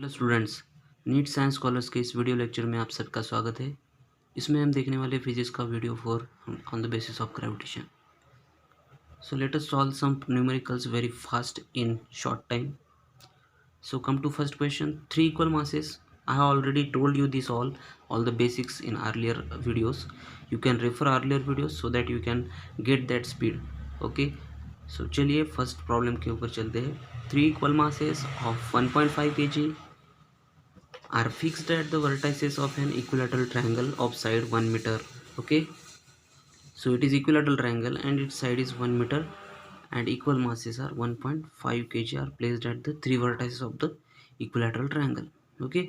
Hello students, NEET science scholars के इस video lecture में आप सबका स्वागत है। इसमें हम देखने वाले फिजिक्स का video 4 on the basis of gravitation. So let us solve some numericals very fast in short time. So come to first question. Three equal masses. I have already told you this all the basics in earlier videos. You can refer earlier videos so that you can get that speed. Okay. So चलिए first problem के ऊपर चलते हैं. Three equal masses of 1.5 kg are fixed at the vertices of an equilateral triangle of side 1 meter. Okay, so it is equilateral triangle and its side is 1 meter and equal masses are 1.5 kg are placed at the three vertices of the equilateral triangle. Okay,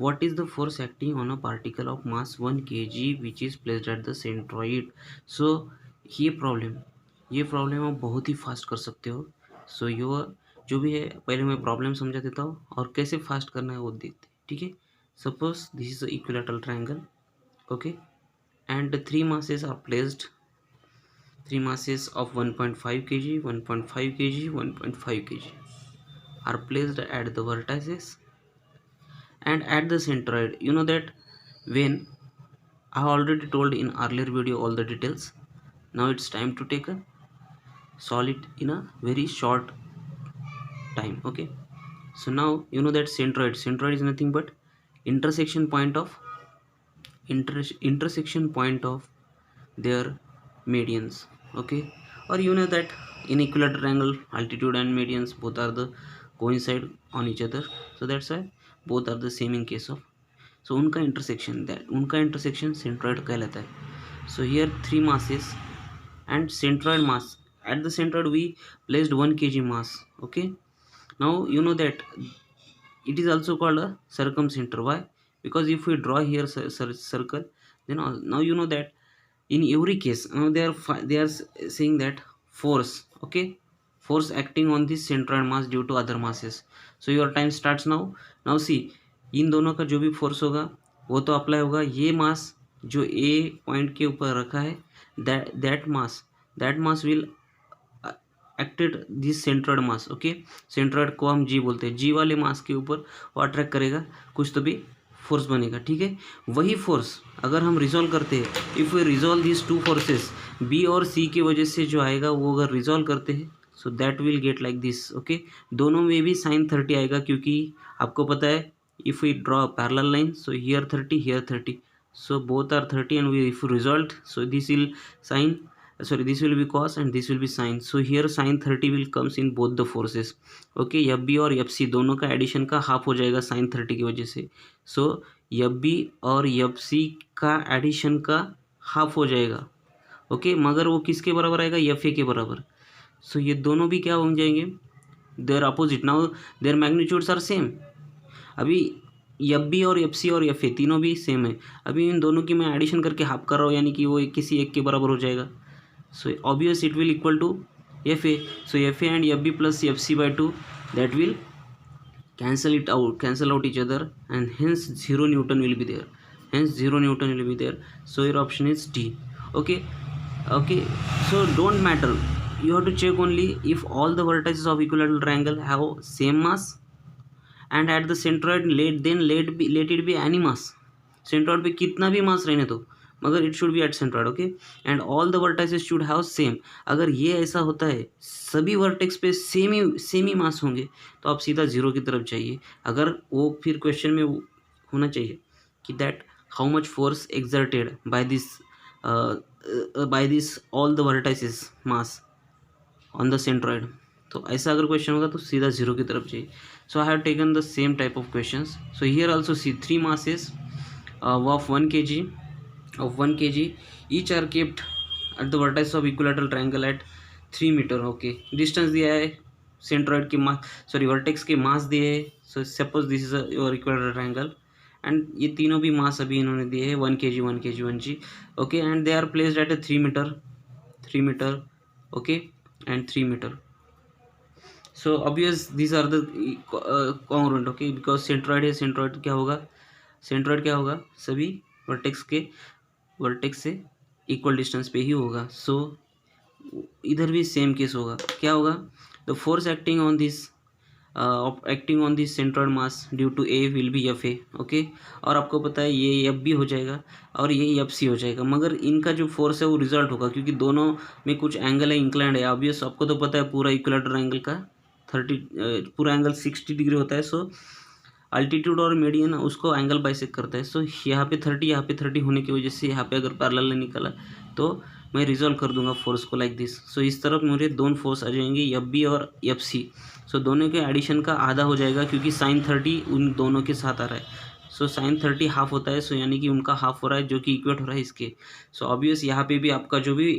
what is the force acting on a particle of mass 1 kg which is placed at the centroid? So ये problem आप बहुत ही fast कर सकते हो. सो जो भी है पहले मैं प्रॉब्लम समझा देता हूँ और कैसे फास्ट करना है वो देखते हैं. ठीक है, suppose this is a equilateral triangle. Okay, and three masses of 1.5 kg 1.5 kg 1.5 kg are placed at the vertices and at the centroid. You know that when I have already told in earlier video all the details. Now it's time to take a solve it in a very short time. Okay, so now you know that centroid is nothing but intersection point of intersection point of their medians. Okay, or you know that in equilateral angle altitude and medians both are the coincide on each other, so that's why both are the same in case of. So उनका intersection centroid कहलाता है. So here three masses and centroid mass. At the centroid we placed 1 kg mass. Okay, now you know that it is also called a circumcenter. Why? Because if we draw here circle, then now you know that in every case now they are saying that force. Okay, force acting on this centroid mass due to other masses. So your time starts now. Now see, इन दोनों का जो भी force होगा वो तो apply होगा. ये मास जो ए पॉइंट के ऊपर रखा है that mass will acted this centroid mass. Okay, centroid को हम जी बोलते हैं. जी वाले मास के ऊपर वो अट्रैक्ट करेगा, कुछ तो भी फोर्स बनेगा. ठीक है, वही फोर्स अगर हम रिजॉल्व करते हैं, if we resolve this two forces B और सी की वजह से जो आएगा वो अगर रिजॉल्व करते हैं so that will get like this. Okay, दोनों में भी साइन 30 आएगा क्योंकि आपको पता है if we draw parallel line so here 30 here 30, so both are 30 and we if we result so this will sin, sorry, this will be cos and this will be sin. So here sin 30 will comes in both the forces. Okay, F B और F C दोनों का addition का half हो जाएगा sin 30 की वजह से. सो F B और एफ सी का एडिशन का हाफ हो जाएगा. ओके, मगर वो किसके बराबर आएगा? एफ ए के बराबर. सो ये दोनों भी क्या हो जाएंगे? They're opposite. Now their magnitudes are same. अभी एफ बी और एफ सी और एफ ए तीनों भी सेम है. अभी इन दोनों की मैं एडिशन करके हाफ कर रहा हूँ, यानी कि वो किसी एक के बराबर हो जाएगा. So obvious it will equal to F A. So F A and F B plus F C by 2 that will cancel out each other and hence 0 Newton will be there. So your option is D. Okay, so don't matter, you have to check only if all the vertices of equilateral triangle have same mass and at the centroid let it be any mass. centroid पे कितना भी मास रहने दो मगर it should be at centroid. Okay, and all the vertices should have same. अगर ये ऐसा होता है सभी वर्टेक्स पे सेम ही मास होंगे तो आप सीधा जीरो की तरफ जाइए. अगर वो फिर क्वेश्चन में होना चाहिए कि that how much force exerted by this all the vertices mass on the centroid, तो ऐसा अगर क्वेश्चन होगा तो सीधा जीरो की तरफ जाइए. So I have taken the same type of questions. So here also see three masses of 1 kg each are kept at the vertex of equilateral triangle at 3 meter. Okay, distance दिया है centroid के vertex के mass दिए है. So suppose this is your equilateral triangle and ये तीनों भी मास अभी इन्होंने दिए है 1 kg 1 kg 1 g. Okay, and they are placed at a 3 metre. Okay, and 3 metre. So obvious this are the congruent. Okay, because centroid है, centroid क्या होगा सभी वर्टेक्स से इक्वल डिस्टेंस पे ही होगा. सो इधर भी सेम केस होगा. क्या होगा? The force acting on this acting on this centroid mass due to A will be F A, okay. और आपको पता है ये एफ बी हो जाएगा और ये एफ सी हो जाएगा, मगर इनका जो फोर्स है वो रिजल्ट होगा क्योंकि दोनों में कुछ एंगल है इंक्लाइंड है। ऑब्वियस आपको तो पता है पूरा इक्विलेटरल एंगल का 30 पूरा एंगल 60 डिग्री होता है। सो अल्टीट्यूड और मीडियन उसको एंगल बाइसेक्ट करता है। सो यहाँ पे 30 यहाँ पे 30 होने की वजह से यहाँ पे अगर पैरेलल निकला तो मैं रिजॉल्व कर दूंगा फोर्स को लाइक दिस। सो इस तरफ मुझे दोनों फोर्स आ जाएंगे एफ बी और एफ सी। सो दोनों के एडिशन का आधा हो जाएगा क्योंकि साइन 30 उन दोनों के साथ आ रहा है। सो साइन 30 हाफ होता है, सो यानी कि उनका हाफ हो रहा है जो कि इक्वेट हो रहा है इसके। सो ऑब्वियस यहाँ पे भी आपका जो भी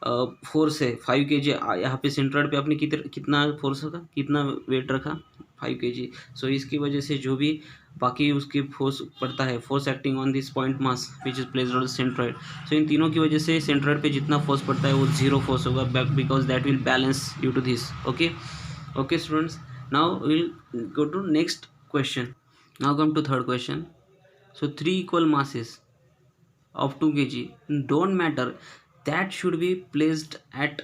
फोर्स है 5 kg, यहाँ पे सेंट्रॉइड पे आपने कितना फोर्स रखा, कितना वेट रखा 5 kg। सो इसकी वजह से जो भी बाकी उसकी फोर्स पड़ता है, force acting on this point mass which is placed on centroid. So इन तीनों की वजह से सेंट्रॉइड पे जितना फोर्स पड़ता है वो 0 फोर्स होगा because that will balance due to this, okay. Okay students, now will go to next question. Now come to third question. So 3 equal masses of 2 kg don't matter that should be placed at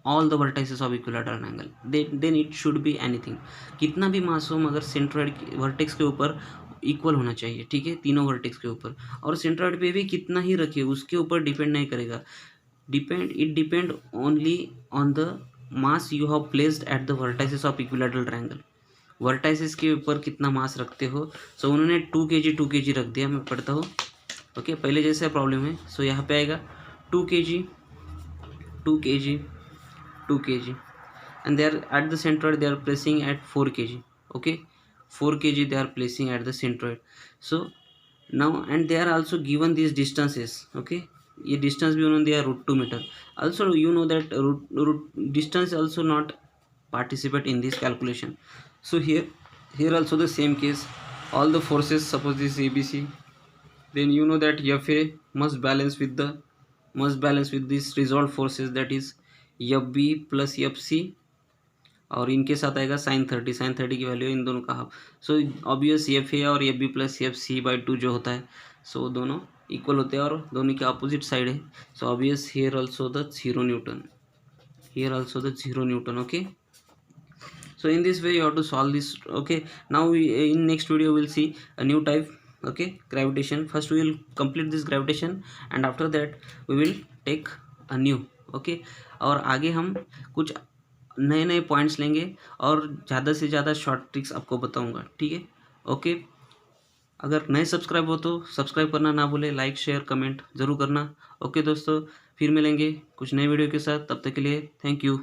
all the vertices of equilateral angle, then it should be anything। कितना भी मास हो मगर centroid vertex के ऊपर equal होना चाहिए, ठीक है, तीनों वर्टेक्स के ऊपर। और सेंट्रॉइड पे भी कितना ही रखिए उसके ऊपर डिपेंड नहीं करेगा, it depend only on the mass you have placed at the vertices of equilateral triangle. Vertices के ऊपर कितना मास रखते हो। सो उन्होंने 2 kg रख दिया, मैं पढ़ता हूँ, ओके। पहले जैसे प्रॉब्लम है, सो यहाँ पे आएगा 2 kg 2 kg 2 kg and they are at the centroid, they are placing at 4 kg, okay, 4 kg they are placing at the centroid। so now and they are also given these distances, okay। ये distance भी उन्होंने दिया √2 metre. also you know that root distance also not participate in this calculation। so here also the same case, all the forces, suppose this ABC, then you know that FA must balance with this resolved forces, that is FB plus FC, और इनके साथ आएगा sign 30 की value in दोनों का half. So obvious FA और FB plus FC/2 जो होता है, सो दोनों इक्वल होते हैं और दोनों के अपोजिट साइड है। So obvious here also the 0 Newton, okay। so in this way you have to solve this, okay। now in next video we will see a new type, okay, gravitation। first we will complete this gravitation and after that we will take a new, okay। और आगे हम कुछ नए नए points लेंगे और ज़्यादा से ज़्यादा शॉर्ट ट्रिक्स आपको बताऊंगा, ठीक है, ओके। अगर नए सब्सक्राइब हो तो सब्सक्राइब करना ना भूले, लाइक शेयर कमेंट ज़रूर करना, ओके दोस्तों। फिर मिलेंगे कुछ नए वीडियो के साथ, तब तक के लिए थैंक यू।